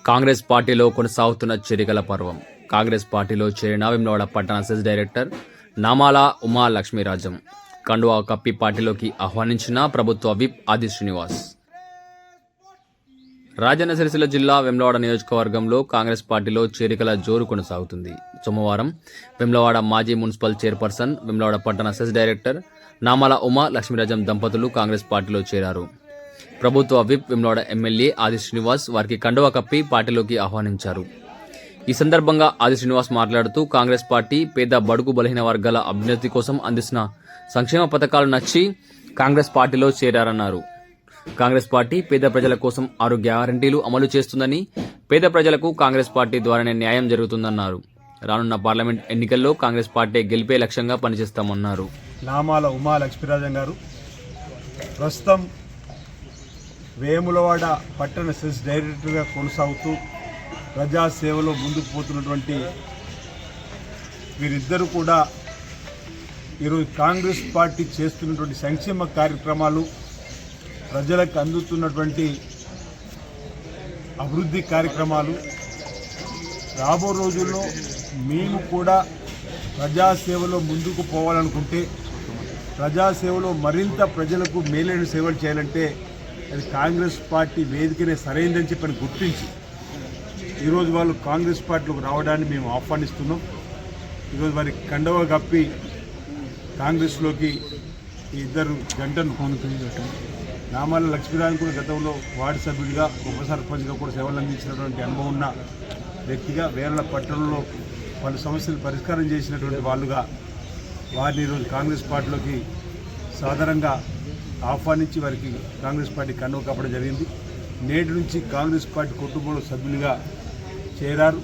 కాంగ్రెస్ పార్టీలో కొనసాగుతున్న చేరికల పర్వం. కాంగ్రెస్ పార్టీలో చేరిన వేములవాడ పట్టణ సెస్ డైరెక్టర్ నామాల ఉమా లక్ష్మీరాజం కండువా కప్పి పార్టీలోకి ఆహ్వానించిన ప్రభుత్వ విప్ ఆది శ్రీనివాస్. రాజన్న సిరిసిల్ల జిల్లా వేములవాడ నియోజకవర్గంలో కాంగ్రెస్ పార్టీలో చేరికల జోరు కొనసాగుతుంది. సోమవారం వేములవాడ మాజీ మున్సిపల్ చైర్పర్సన్, వేములవాడ పట్టణ సెస్ డైరెక్టర్ నామాల ఉమా లక్ష్మీరాజం దంపతులు కాంగ్రెస్ పార్టీలో చేరారు. ప్రభుత్వ విప్ వేములవాడ ఎమ్మెల్యే ఆది శ్రీనివాస్ వారికి కండువా కప్పి పార్టీలోకి ఆహ్వానించారు. ఈ సందర్భంగా ఆది శ్రీనివాస్ మాట్లాడుతూ కాంగ్రెస్ పార్టీ పేద బడుగు బలహీన వర్గాల అభ్యున్నతి కోసం అందిస్తున్న సంక్షేమ పథకాలు నచ్చి కాంగ్రెస్ పార్టీలో చేరారన్నారు. కాంగ్రెస్ పార్టీ పేద ప్రజల కోసం 6 గ్యారంటీలు అమలు చేస్తుందని, పేద ప్రజలకు కాంగ్రెస్ పార్టీ ద్వారానే న్యాయం జరుగుతుందన్నారు. రానున్న పార్లమెంట్ ఎన్నికల్లో కాంగ్రెస్ పార్టీ గెలిపే లక్ష్యంగా పనిచేస్తామన్నారు. నామాల ఉమా లక్ష్మీరాజన్ గారు ప్రస్తుతం వేములవాడ పట్టణ సెస్ డైరెక్టర్గా కొనసాగుతూ ప్రజాసేవలో ముందుకు పోతున్నటువంటి వీరిద్దరూ కూడా ఈరోజు కాంగ్రెస్ పార్టీ చేస్తున్నటువంటి సంక్షేమ కార్యక్రమాలు, ప్రజలకు అందుతున్నటువంటి అభివృద్ధి కార్యక్రమాలు, రాబో రోజుల్లో మేము కూడా ప్రజాసేవలో ముందుకు పోవాలనుకుంటే, ప్రజాసేవలో మరింత ప్రజలకు మేలైన సేవలు చేయాలంటే అది కాంగ్రెస్ పార్టీ వేదికనే సరైందని చెప్పని గుర్తించి ఈరోజు వాళ్ళు కాంగ్రెస్ పార్టీలోకి రావడాన్ని మేము ఆహ్వానిస్తున్నాం. ఈరోజు వారికి కండవ కప్పి కాంగ్రెస్లోకి ఈ ఇద్దరు జంటను కొనుక్కుంటాం. నామాల లక్ష్మీరాజన్ కూడా గతంలో వార్డు సభ్యుడిగా, ఉప సర్పంచ్గా కూడా సేవలు అందించినటువంటి అనుభవం ఉన్న వ్యక్తిగా, వేర్ల పట్టణంలో పలు సమస్యలు పరిష్కారం చేసినటువంటి వాళ్ళుగా వారిని ఈరోజు కాంగ్రెస్ పార్టీలోకి సాధారణంగా ఆహ్వానించి వారికి కాంగ్రెస్ పార్టీ కండువా కప్పడం జరిగింది. నేటి నుంచి కాంగ్రెస్ పార్టీ కుటుంబంలో సభ్యులుగా చేరారు.